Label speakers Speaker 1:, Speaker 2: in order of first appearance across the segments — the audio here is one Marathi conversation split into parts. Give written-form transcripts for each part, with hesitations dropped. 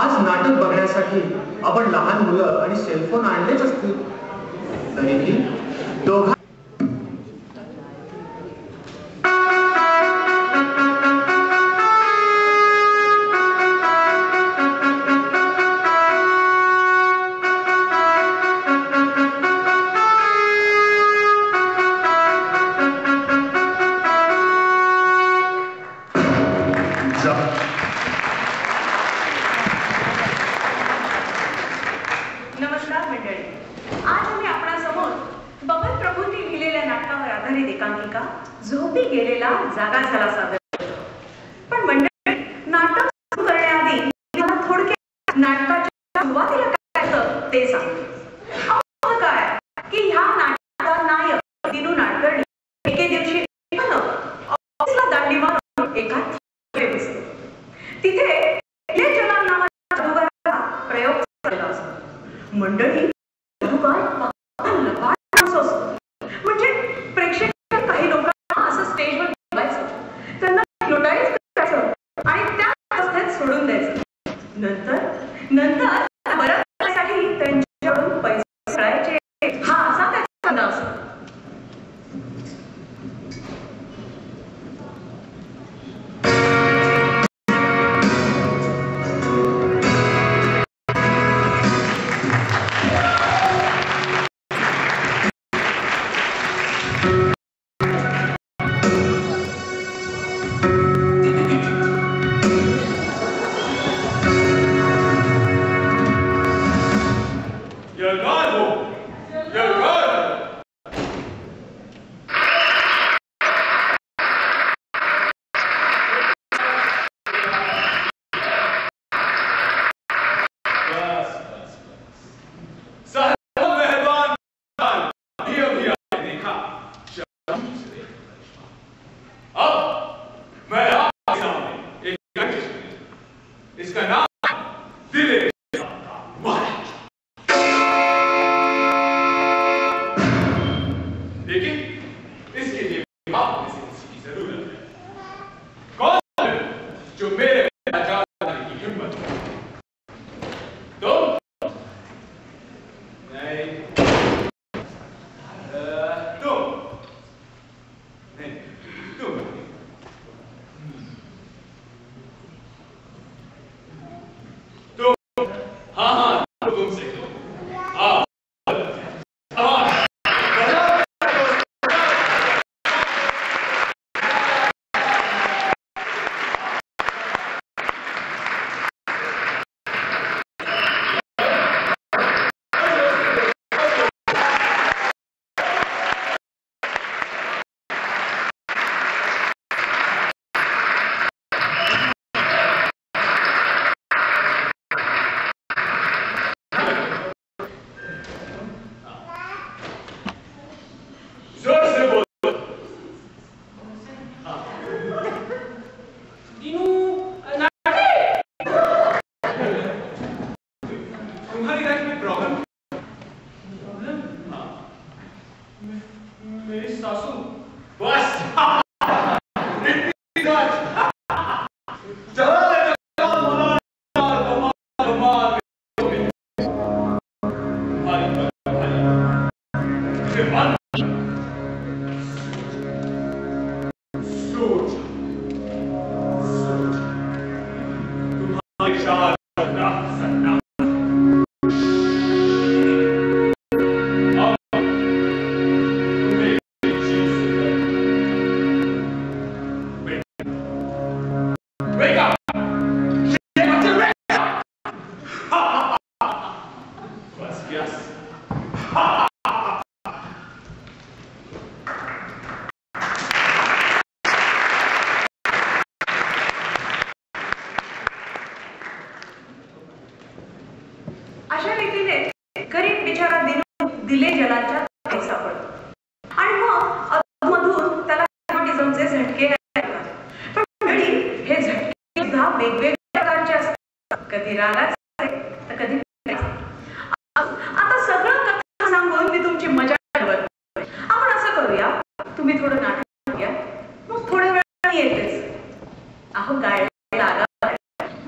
Speaker 1: आज नाटक बघण्यासाठी आपण लहान मुलं आणि सेलफोन आणलेच असतील, तरीही दोघा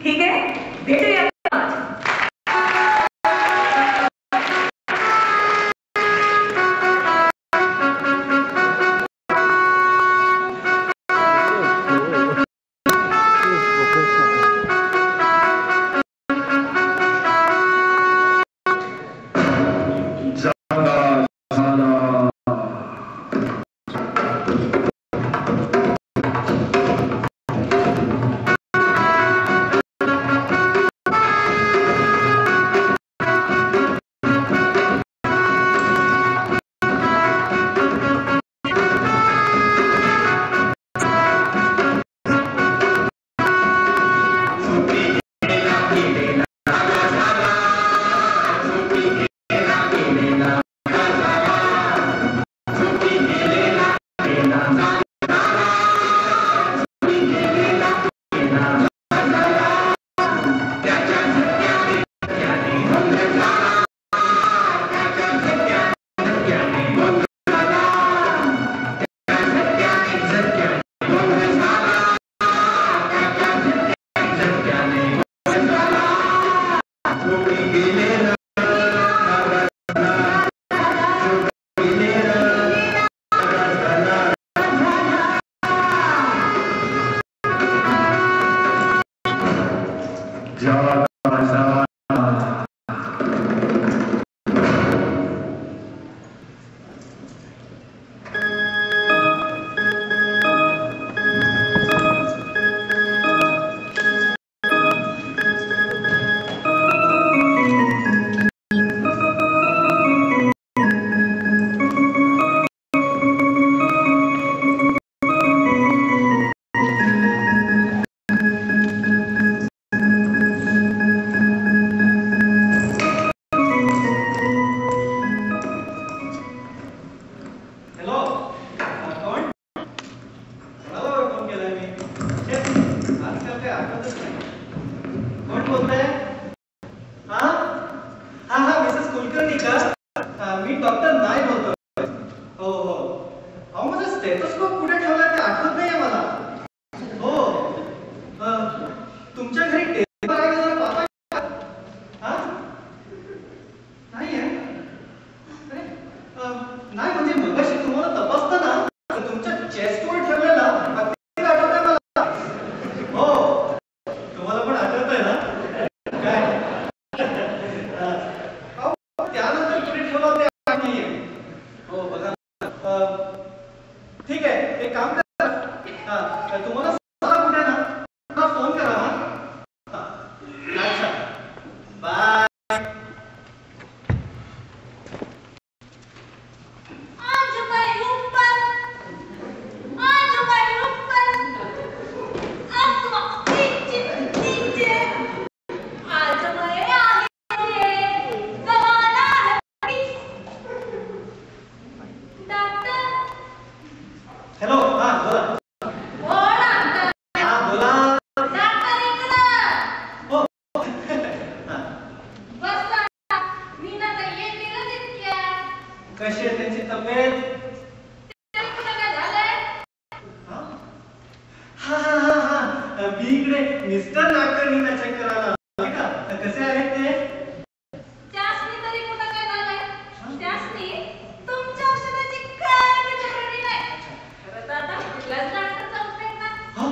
Speaker 2: ठीक आहे, भेटूया. कशी आहे त्यांची तब्येत? हा हा हा हा मी इकडे मिस्टर नागकर्णींना चेक करायला आलोय का? कसे आहेत ते?
Speaker 3: त्यासनी तरी कुठं काय झालंय? त्यासनी तुमच्या औषधाची काही गरज नाही. खरं तर आता कुठल्याच डॉक्टर चालतंय ना.
Speaker 2: हा?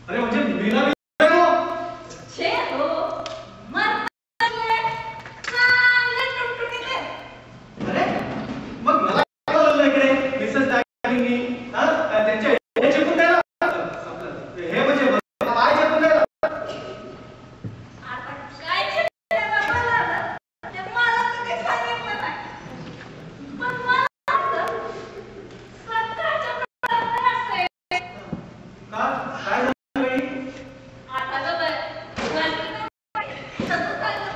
Speaker 2: अरे म्हणजे मीरा
Speaker 3: छे हो. मरताले. चांगले टुकटुकीत आहेत.
Speaker 2: अरे मग मला काय बोललं इकडे मिसेस नागकर्णी? हा त्यांच्या याचे कुठे हे म्हणजे काय जे कुठे
Speaker 3: आता काय चिंता झालं? ते मला तर काही सांगितलं नाही. पण मला वाटतं स्वतःच्या डोळ्यात असतंय.
Speaker 2: का काय झालं बाई?
Speaker 3: आता गं बाई, तसं झालं.